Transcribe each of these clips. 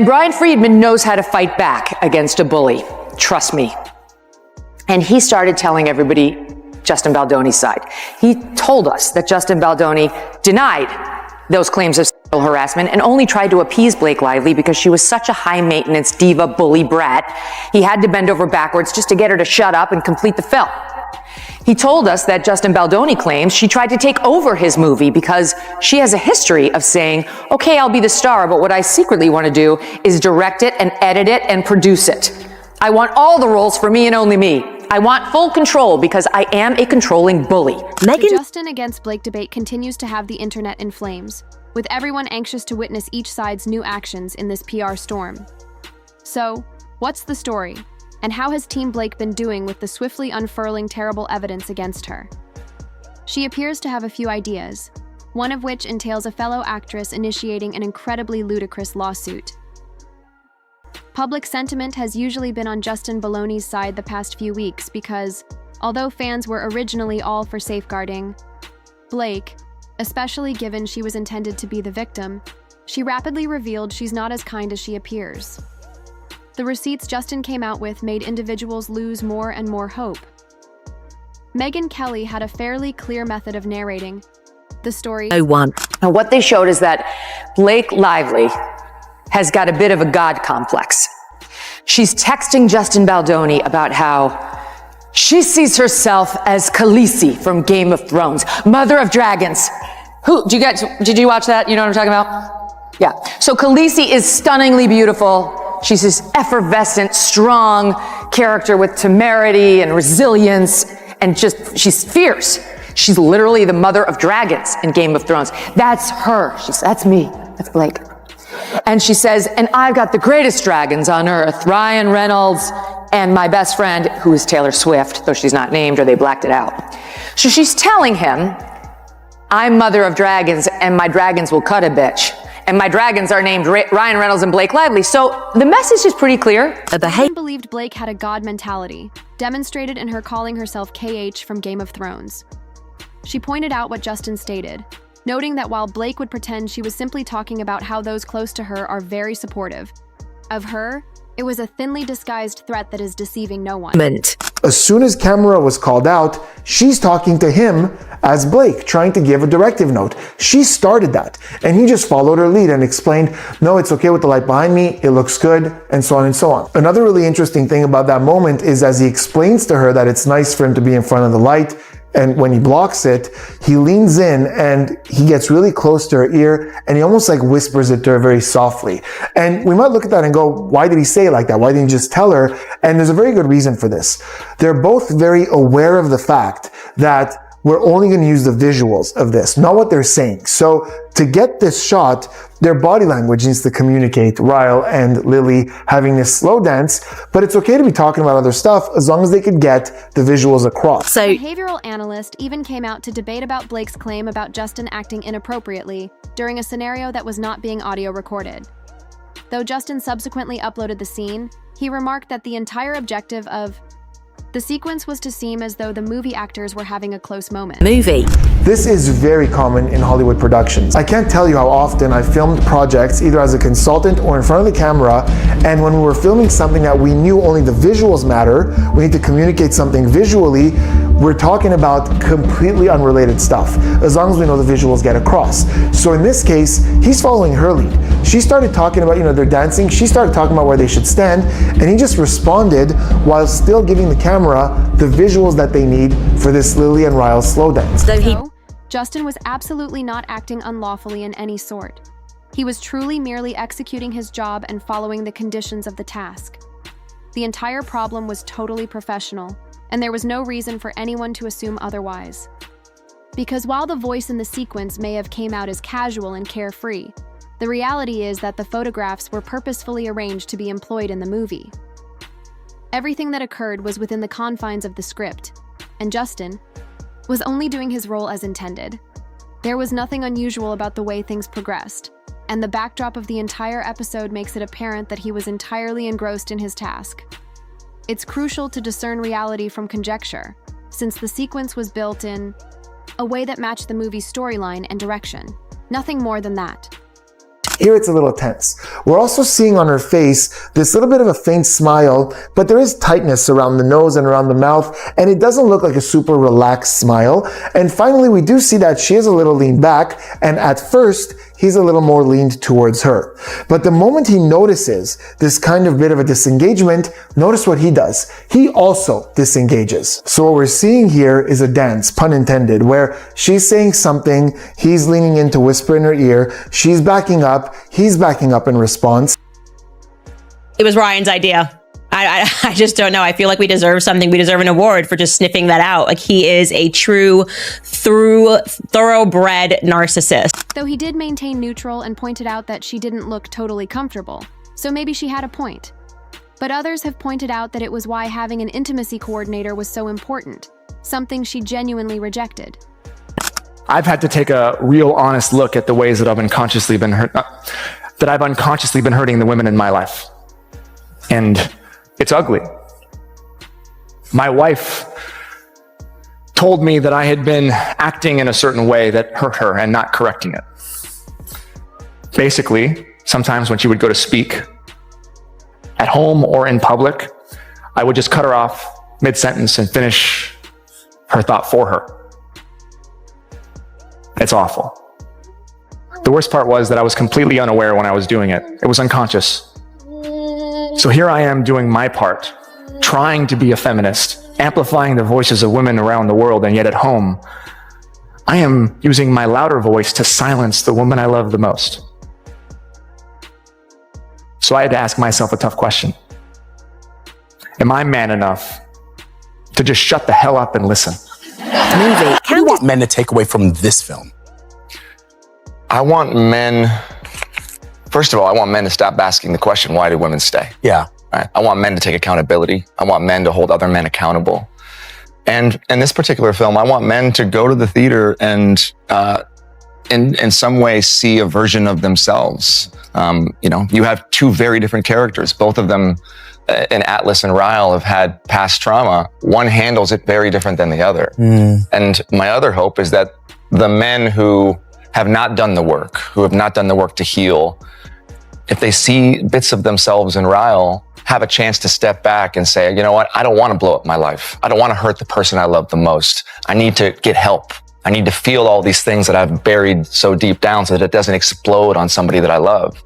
Brian Friedman knows how to fight back against a bully. Trust me. And he started telling everybody Justin Baldoni's side. He told us that Justin Baldoni denied those claims of sexual harassment and only tried to appease Blake Lively because she was such a high-maintenance diva bully brat. He had to bend over backwards just to get her to shut up and complete the film. He told us that Justin Baldoni claims she tried to take over his movie because she has a history of saying, okay, I'll be the star, but what I secretly want to do is direct it and edit it and produce it. I want all the roles for me and only me. I want full control because I am a controlling bully. The Justin against Blake debate continues to have the internet in flames, with everyone anxious to witness each side's new actions in this PR storm. So, what's the story? And how has Team Blake been doing with the swiftly unfurling terrible evidence against her? She appears to have a few ideas, one of which entails a fellow actress initiating an incredibly ludicrous lawsuit. Public sentiment has usually been on Justin Baldoni's side the past few weeks because, although fans were originally all for safeguarding Blake, especially given she was intended to be the victim, she rapidly revealed she's not as kind as she appears. The receipts Justin came out with made individuals lose more and more hope. Megyn Kelly had a fairly clear method of narrating the story. Now what they showed is that Blake Lively has got a bit of a God complex. She's texting Justin Baldoni about how she sees herself as Khaleesi from Game of Thrones, Mother of Dragons. Did you watch that? You know what I'm talking about? Yeah. So Khaleesi is stunningly beautiful. She's this effervescent, strong character with temerity and resilience, and she's fierce. She's literally the Mother of Dragons in Game of Thrones. That's her. That's me. That's Blake. And she says, and I've got the greatest dragons on earth, Ryan Reynolds and my best friend, who is Taylor Swift, though she's not named or they blacked it out. So she's telling him, I'm Mother of Dragons and my dragons will cut a bitch. And my dragons are named Ryan Reynolds and Blake Lively. So the message is pretty clear. Everyone believed Blake had a god mentality, demonstrated in her calling herself KH from Game of Thrones. She pointed out what Justin stated, noting that while Blake would pretend she was simply talking about how those close to her are very supportive of her, it was a thinly disguised threat that is deceiving no one. As soon as camera was called out, she's talking to him as Blake, trying to give a directive note. She started that, and he just followed her lead and explained, no, it's okay with the light behind me, it looks good, and so on and so on. Another really interesting thing about that moment is as he explains to her that it's nice for him to be in front of the light, and when he blocks it, he leans in and he gets really close to her ear and he almost like whispers it to her very softly. And we might look at that and go, why did he say it like that? Why didn't he just tell her? And there's a very good reason for this. They're both very aware of the fact that we're only going to use the visuals of this, not what they're saying. So to get this shot, their body language needs to communicate Ryle and Lily having this slow dance, but it's okay to be talking about other stuff as long as they could get the visuals across. A behavioral analyst even came out to debate about Blake's claim about Justin acting inappropriately during a scenario that was not being audio recorded. Though Justin subsequently uploaded the scene, he remarked that the entire objective of the sequence was to seem as though the movie actors were having a close moment. This is very common in Hollywood productions. I can't tell you how often I filmed projects either as a consultant or in front of the camera, and when we were filming something that we knew only the visuals matter, we need to communicate something visually, we're talking about completely unrelated stuff, as long as we know the visuals get across. So in this case, he's following her lead. She started talking about, they're dancing, she started talking about where they should stand, and he just responded while still giving the camera the visuals that they need for this Lily and Ryle slow dance. So, Justin was absolutely not acting unlawfully in any sort. He was truly merely executing his job and following the conditions of the task. The entire problem was totally professional, and there was no reason for anyone to assume otherwise. Because while the voice in the sequence may have came out as casual and carefree, the reality is that the photographs were purposefully arranged to be employed in the movie. Everything that occurred was within the confines of the script, and Justin was only doing his role as intended. There was nothing unusual about the way things progressed, and the backdrop of the entire episode makes it apparent that he was entirely engrossed in his task. It's crucial to discern reality from conjecture, since the sequence was built in a way that matched the movie's storyline and direction. Nothing more than that. Here it's a little tense. We're also seeing on her face this little bit of a faint smile, but there is tightness around the nose and around the mouth, and it doesn't look like a super relaxed smile. And finally, we do see that she is a little leaned back, and at first, he's a little more leaned towards her. But the moment he notices this kind of bit of a disengagement, notice what he does. He also disengages. So what we're seeing here is a dance, pun intended, where she's saying something, he's leaning in to whisper in her ear, she's backing up, he's backing up in response. It was Ryan's idea. I just don't know. I feel like we deserve something. We deserve an award for just sniffing that out. Like, he is a true, thoroughbred narcissist. Though he did maintain neutral and pointed out that she didn't look totally comfortable, so maybe she had a point. But others have pointed out that it was why having an intimacy coordinator was so important, something she genuinely rejected. I've had to take a real honest look at the ways that I've unconsciously been hurting the women in my life. And it's ugly. My wife told me that I had been acting in a certain way that hurt her and not correcting it. Basically, sometimes when she would go to speak, at home or in public, I would just cut her off mid-sentence and finish her thought for her. It's awful. The worst part was that I was completely unaware when I was doing it. It was unconscious. So here I am doing my part, trying to be a feminist, amplifying the voices of women around the world, and yet at home, I am using my louder voice to silence the woman I love the most. So I had to ask myself a tough question. Am I man enough to just shut the hell up and listen? What do you want men to take away from this film? I want men, first of all, I want men to stop asking the question, why do women stay? Yeah. Right? I want men to take accountability. I want men to hold other men accountable. And in this particular film, I want men to go to the theater and in some way see a version of themselves. You have two very different characters. Both of them, in Atlas and Ryle, have had past trauma. One handles it very different than the other. And my other hope is that the men who have not done the work, to heal, if they see bits of themselves in Ryle, have a chance to step back and say, you know what, I don't want to blow up my life. I don't want to hurt the person I love the most. I need to get help. I need to feel all these things that I've buried so deep down so that it doesn't explode on somebody that I love.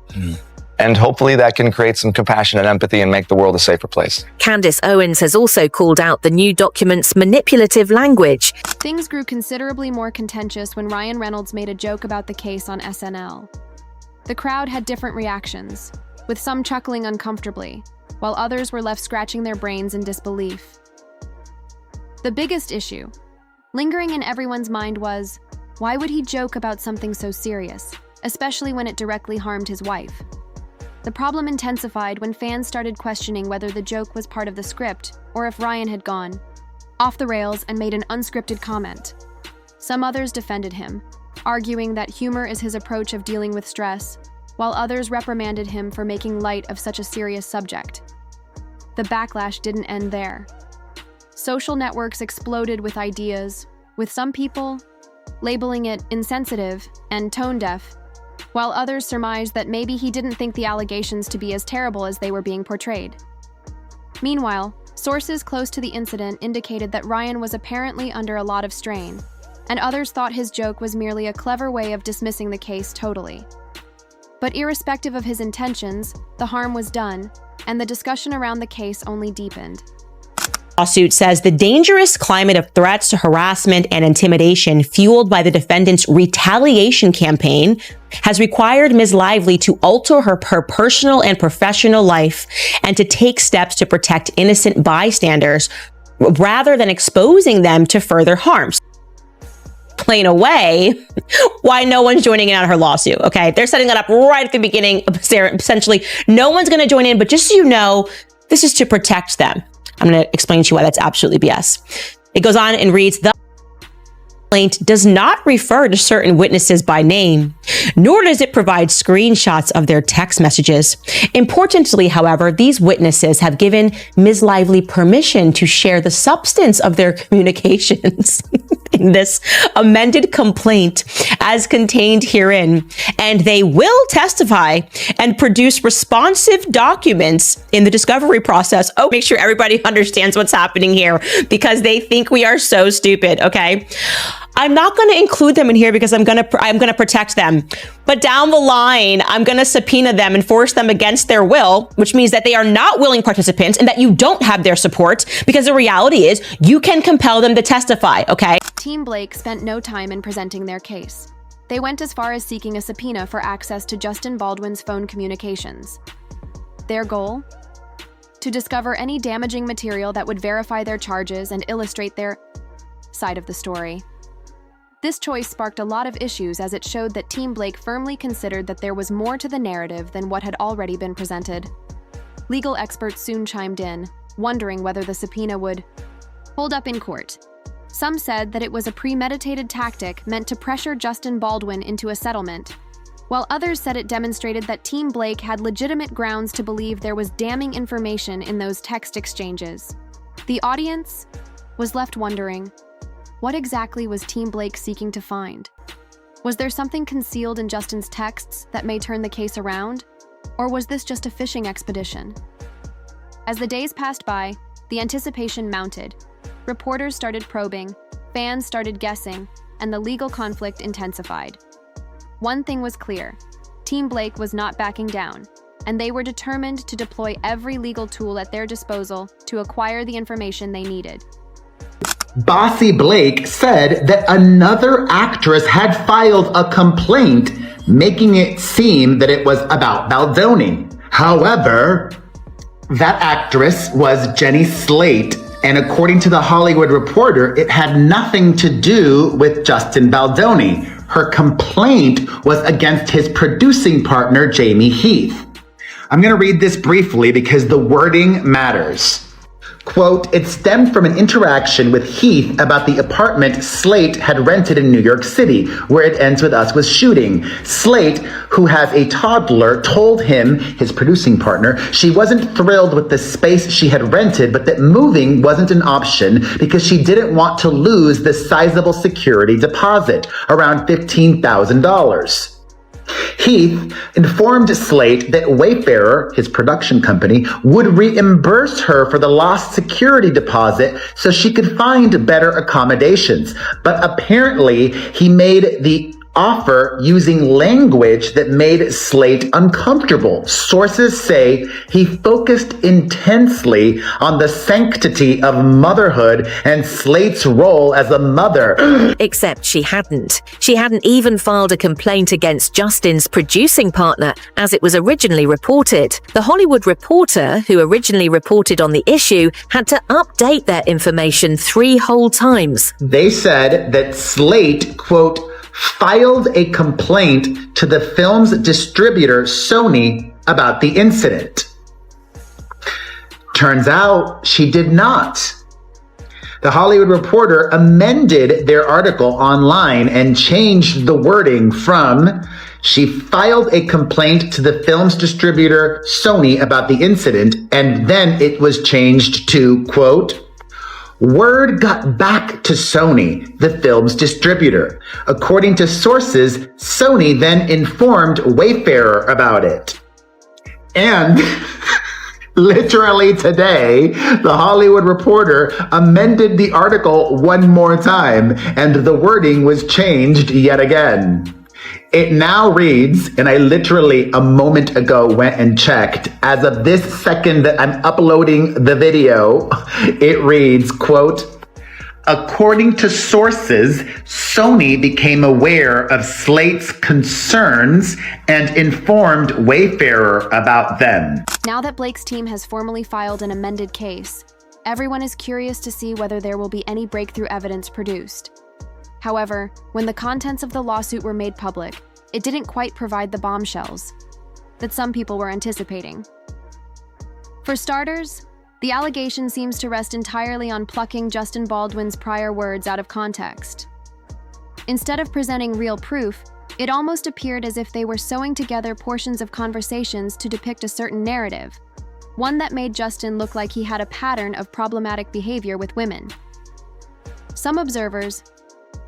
And hopefully that can create some compassion and empathy and make the world a safer place. Candace Owens has also called out the new document's manipulative language. Things grew considerably more contentious when Ryan Reynolds made a joke about the case on SNL. The crowd had different reactions, with some chuckling uncomfortably, while others were left scratching their brains in disbelief. The biggest issue, lingering in everyone's mind, was, why would he joke about something so serious, especially when it directly harmed his wife? The problem intensified when fans started questioning whether the joke was part of the script or if Ryan had gone off the rails and made an unscripted comment. Some others defended him, arguing that humor is his approach of dealing with stress, while others reprimanded him for making light of such a serious subject. The backlash didn't end there. Social networks exploded with ideas, with some people labeling it insensitive and tone-deaf, while others surmised that maybe he didn't think the allegations to be as terrible as they were being portrayed. Meanwhile, sources close to the incident indicated that Ryan was apparently under a lot of strain, and others thought his joke was merely a clever way of dismissing the case totally. But irrespective of his intentions, the harm was done, and the discussion around the case only deepened. Lawsuit says the dangerous climate of threats, harassment, and intimidation fueled by the defendant's retaliation campaign has required Ms. Lively to alter her personal and professional life and to take steps to protect innocent bystanders rather than exposing them to further harms. Explain away why no one's joining in on her lawsuit, okay? They're setting that up right at the beginning. Essentially, no one's going to join in, but just so you know, this is to protect them. I'm going to explain to you why that's absolutely BS. It goes on and reads, the complaint does not refer to certain witnesses by name, nor does it provide screenshots of their text messages. Importantly, however, these witnesses have given Ms. Lively permission to share the substance of their communications. in this amended complaint as contained herein, and they will testify and produce responsive documents in the discovery process. Oh, make sure everybody understands what's happening here because they think we are so stupid, okay? I'm not going to include them in here because I'm going to protect them. But down the line, I'm going to subpoena them and force them against their will, which means that they are not willing participants and that you don't have their support, because the reality is you can compel them to testify, okay? Team Blake spent no time in presenting their case. They went as far as seeking a subpoena for access to Justin Baldwin's phone communications. Their goal? To discover any damaging material that would verify their charges and illustrate their side of the story. This choice sparked a lot of issues as it showed that Team Blake firmly considered that there was more to the narrative than what had already been presented. Legal experts soon chimed in, wondering whether the subpoena would hold up in court. Some said that it was a premeditated tactic meant to pressure Justin Baldwin into a settlement, while others said it demonstrated that Team Blake had legitimate grounds to believe there was damning information in those text exchanges. The audience was left wondering, what exactly was Team Blake seeking to find? Was there something concealed in Justin's texts that may turn the case around? Or was this just a fishing expedition? As the days passed by, the anticipation mounted. Reporters started probing, fans started guessing, and the legal conflict intensified. One thing was clear: Team Blake was not backing down, and they were determined to deploy every legal tool at their disposal to acquire the information they needed. Bossy Blake said that another actress had filed a complaint, making it seem that it was about Baldoni. However, that actress was Jenny Slate, and according to The Hollywood Reporter, it had nothing to do with Justin Baldoni. Her complaint was against his producing partner, Jamie Heath. I'm going to read this briefly because the wording matters. Quote, it stemmed from an interaction with Heath about the apartment Slate had rented in New York City, where It Ends With Us was shooting. Slate, who has a toddler, told him, his producing partner, she wasn't thrilled with the space she had rented, but that moving wasn't an option because she didn't want to lose the sizable security deposit, around $15,000. Heath informed Slate that Wayfarer, his production company, would reimburse her for the lost security deposit so she could find better accommodations. But apparently, he made the offer using language that made Slate uncomfortable. Sources say he focused intensely on the sanctity of motherhood and Slate's role as a mother. Except she hadn't. She hadn't even filed a complaint against Justin's producing partner, as it was originally reported. The Hollywood Reporter, who originally reported on the issue, had to update their information 3 whole times. They said that Slate, quote, filed a complaint to the film's distributor, Sony, about the incident. Turns out she did not. The Hollywood Reporter amended their article online and changed the wording from, she filed a complaint to the film's distributor, Sony, about the incident, and then it was changed to, quote, word got back to Sony, the film's distributor. According to sources, Sony then informed Wayfarer about it. And literally today, the Hollywood Reporter amended the article one more time, and the wording was changed yet again. It now reads, and I literally a moment ago went and checked, as of this second that I'm uploading the video, it reads, quote, according to sources, Sony became aware of Slate's concerns and informed Wayfarer about them. Now that Blake's team has formally filed an amended case, everyone is curious to see whether there will be any breakthrough evidence produced. However, when the contents of the lawsuit were made public, it didn't quite provide the bombshells that some people were anticipating. For starters, the allegation seems to rest entirely on plucking Justin Baldwin's prior words out of context. Instead of presenting real proof, it almost appeared as if they were sewing together portions of conversations to depict a certain narrative, one that made Justin look like he had a pattern of problematic behavior with women. Some observers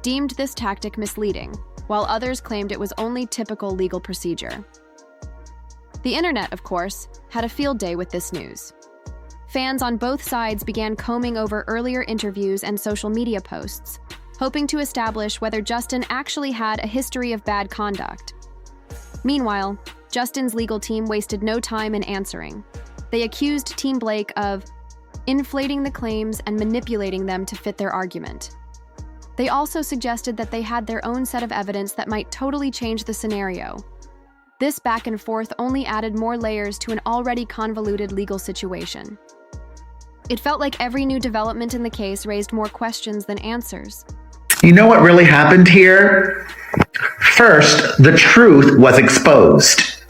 deemed this tactic misleading, while others claimed it was only typical legal procedure. The internet, of course, had a field day with this news. Fans on both sides began combing over earlier interviews and social media posts, hoping to establish whether Justin actually had a history of bad conduct. Meanwhile, Justin's legal team wasted no time in answering. They accused Team Blake of inflating the claims and manipulating them to fit their argument. They also suggested that they had their own set of evidence that might totally change the scenario. This back and forth only added more layers to an already convoluted legal situation. It felt like every new development in the case raised more questions than answers. You know what really happened here? First, the truth was exposed.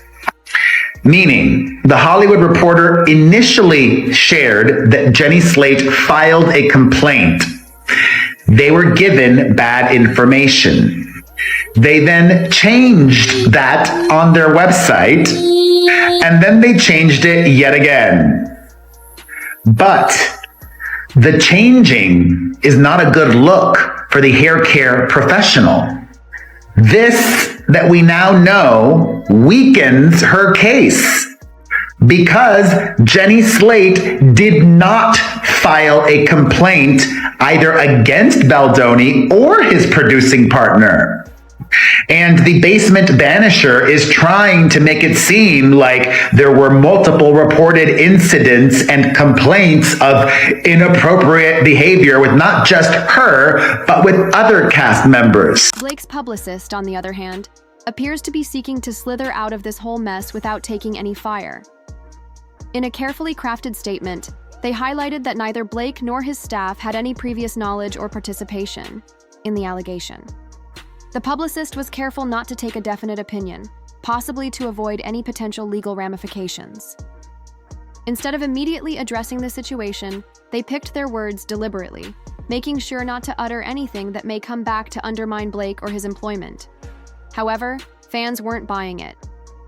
Meaning, The Hollywood Reporter initially shared that Jenny Slate filed a complaint. They were given bad information. They then changed that on their website, and then they changed it yet again. But the changing is not a good look for the hair care professional. This, that we now know, weakens her case because Jenny Slate did not file a complaint either against Baldoni or his producing partner. And the basement banisher is trying to make it seem like there were multiple reported incidents and complaints of inappropriate behavior with not just her, but with other cast members. Blake's publicist, on the other hand, appears to be seeking to slither out of this whole mess without taking any fire. In a carefully crafted statement, they highlighted that neither Blake nor his staff had any previous knowledge or participation in the allegation. The publicist was careful not to take a definite opinion, possibly to avoid any potential legal ramifications. Instead of immediately addressing the situation, they picked their words deliberately, making sure not to utter anything that may come back to undermine Blake or his employment. However, fans weren't buying it.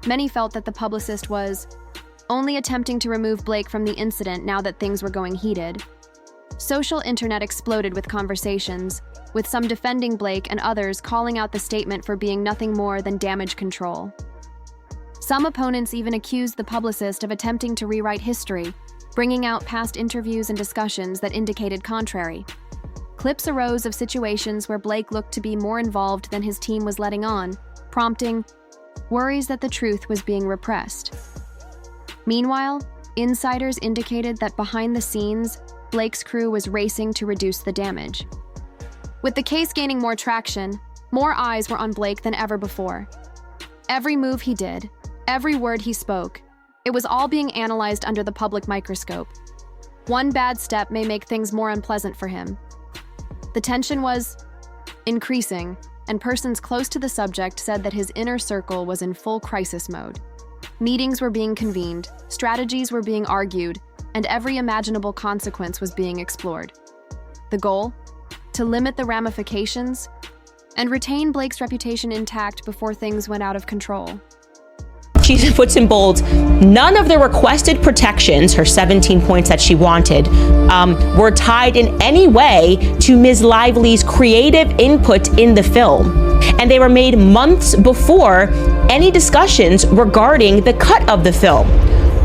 Many felt that the publicist was only attempting to remove Blake from the incident now that things were going heated. Social internet exploded with conversations, with some defending Blake and others calling out the statement for being nothing more than damage control. Some opponents even accused the publicist of attempting to rewrite history, bringing out past interviews and discussions that indicated contrary. Clips arose of situations where Blake looked to be more involved than his team was letting on, prompting worries that the truth was being repressed. Meanwhile, insiders indicated that behind the scenes, Blake's crew was racing to reduce the damage. With the case gaining more traction, more eyes were on Blake than ever before. Every move he did, every word he spoke, it was all being analyzed under the public microscope. One bad step may make things more unpleasant for him. The tension was increasing, and persons close to the subject said that his inner circle was in full crisis mode. Meetings were being convened, strategies were being argued, and every imaginable consequence was being explored. The goal? To limit the ramifications and retain Blake's reputation intact before things went out of control. She puts in bold, none of the requested protections, her 17 points that she wanted, were tied in any way to Ms. Lively's creative input in the film. And they were made months before any discussions regarding the cut of the film.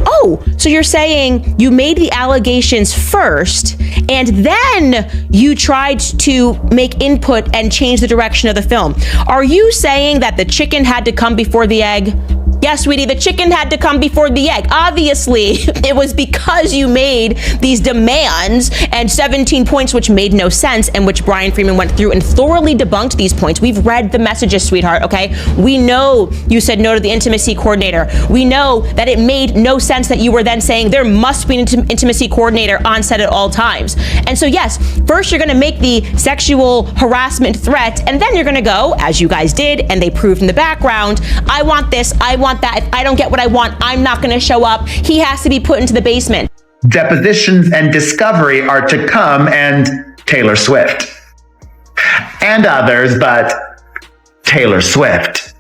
Oh, so you're saying you made the allegations first, and then you tried to make input and change the direction of the film. Are you saying that the chicken had to come before the egg? Yes, sweetie, the chicken had to come before the egg. Obviously, it was because you made these demands and 17 points which made no sense, and which Brian Freeman went through and thoroughly debunked these points. We've read the messages, sweetheart, okay? We know you said no to the intimacy coordinator. We know that it made no sense that you were then saying there must be an intimacy coordinator on set at all times. And so yes, first you're gonna make the sexual harassment threat, and then you're gonna go, as you guys did, and they proved in the background, I want this, I want that. If I don't get what I want, I'm not gonna show up. He has to be put into the basement. Depositions and discovery are to come, and Taylor Swift. And others, but Taylor Swift.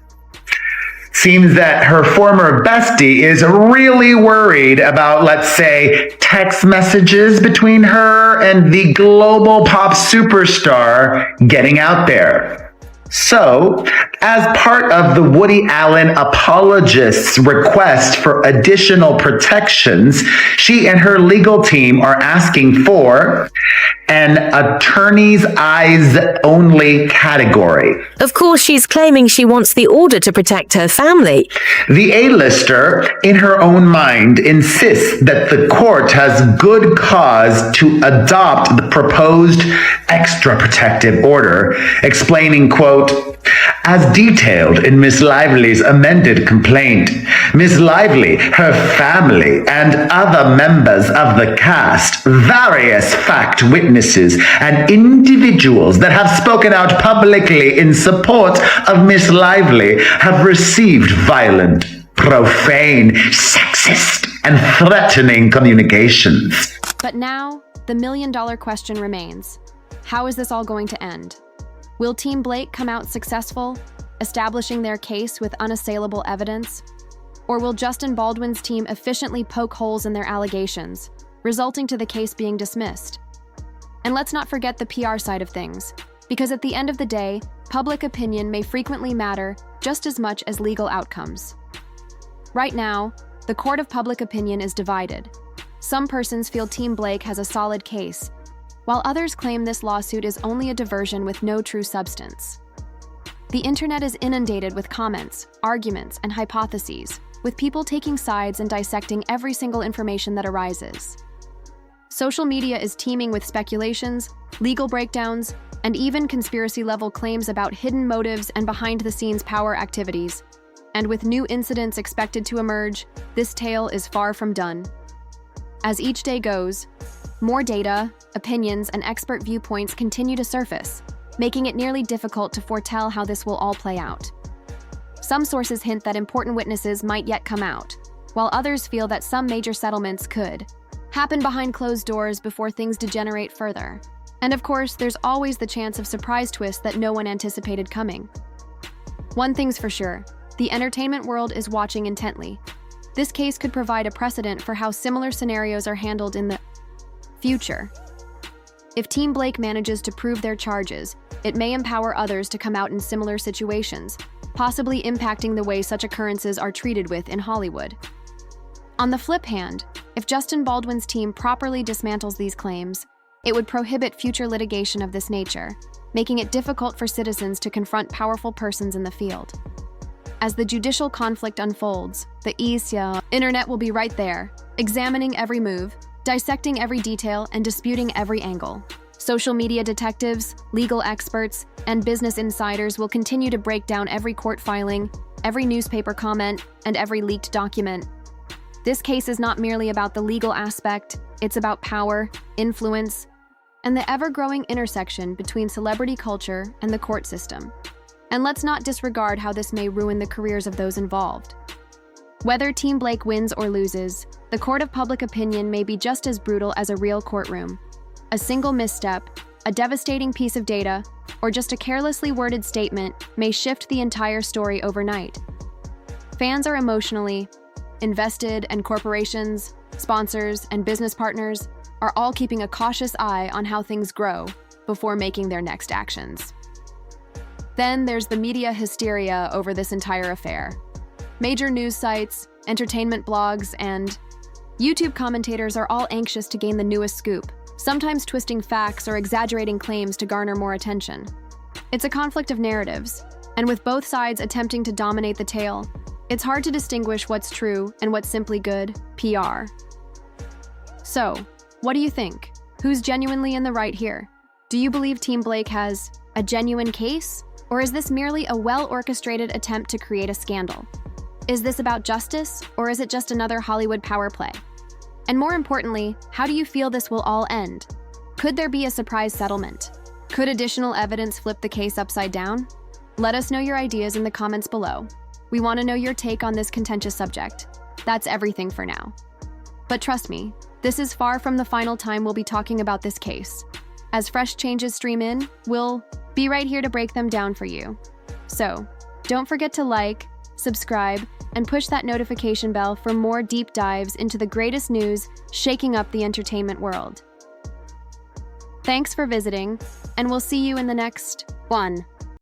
Seems that her former bestie is really worried about, let's say, text messages between her and the global pop superstar getting out there. So, as part of the Woody Allen apologist's request for additional protections, she and her legal team are asking for an attorney's eyes only category. Of course, she's claiming she wants the order to protect her family. The A-lister, in her own mind, insists that the court has good cause to adopt the proposed extra protective order, explaining, quote, as detailed in Miss Lively's amended complaint, Miss Lively, her family, and other members of the cast, various fact witnesses, and individuals that have spoken out publicly in support of Miss Lively have received violent, profane, sexist, and threatening communications. But now, the million-dollar question remains. How is this all going to end? Will Team Blake come out successful, establishing their case with unassailable evidence? Or will Justin Baldwin's team efficiently poke holes in their allegations, resulting to the case being dismissed? And let's not forget the PR side of things, because at the end of the day, public opinion may frequently matter just as much as legal outcomes. Right now, the court of public opinion is divided. Some persons feel Team Blake has a solid case, while others claim this lawsuit is only a diversion with no true substance. The internet is inundated with comments, arguments, and hypotheses, with people taking sides and dissecting every single information that arises. Social media is teeming with speculations, legal breakdowns, and even conspiracy-level claims about hidden motives and behind-the-scenes power activities. And with new incidents expected to emerge, this tale is far from done. As each day goes, more data, opinions, and expert viewpoints continue to surface, making it nearly difficult to foretell how this will all play out. Some sources hint that important witnesses might yet come out, while others feel that some major settlements could happen behind closed doors before things degenerate further. And of course, there's always the chance of surprise twists that no one anticipated coming. One thing's for sure, the entertainment world is watching intently. This case could provide a precedent for how similar scenarios are handled in the future. If Team Blake manages to prove their charges, it may empower others to come out in similar situations, possibly impacting the way such occurrences are treated with in Hollywood. On the flip hand, if Justin Baldwin's team properly dismantles these claims, it would prohibit future litigation of this nature, making it difficult for citizens to confront powerful persons in the field. As the judicial conflict unfolds, the internet will be right there, examining every move, dissecting every detail, and disputing every angle. Social media detectives, legal experts, and business insiders will continue to break down every court filing, every newspaper comment, and every leaked document. This case is not merely about the legal aspect, it's about power, influence, and the ever-growing intersection between celebrity culture and the court system. And let's not disregard how this may ruin the careers of those involved. Whether Team Blake wins or loses, the court of public opinion may be just as brutal as a real courtroom. A single misstep, a devastating piece of data, or just a carelessly worded statement may shift the entire story overnight. Fans are emotionally invested, and corporations, sponsors, and business partners are all keeping a cautious eye on how things grow before making their next actions. Then there's the media hysteria over this entire affair. Major news sites, entertainment blogs, and YouTube commentators are all anxious to gain the newest scoop, sometimes twisting facts or exaggerating claims to garner more attention. It's a conflict of narratives, and with both sides attempting to dominate the tale, it's hard to distinguish what's true and what's simply good PR. So, what do you think? Who's genuinely in the right here? Do you believe Team Blake has a genuine case? Or is this merely a well-orchestrated attempt to create a scandal? Is this about justice, or is it just another Hollywood power play? And more importantly, how do you feel this will all end? Could there be a surprise settlement? Could additional evidence flip the case upside down? Let us know your ideas in the comments below. We want to know your take on this contentious subject. That's everything for now. But trust me, this is far from the final time we'll be talking about this case. As fresh changes stream in, we'll be right here to break them down for you. So, don't forget to like, subscribe, and push that notification bell for more deep dives into the greatest news shaking up the entertainment world. Thanks for visiting, and we'll see you in the next one.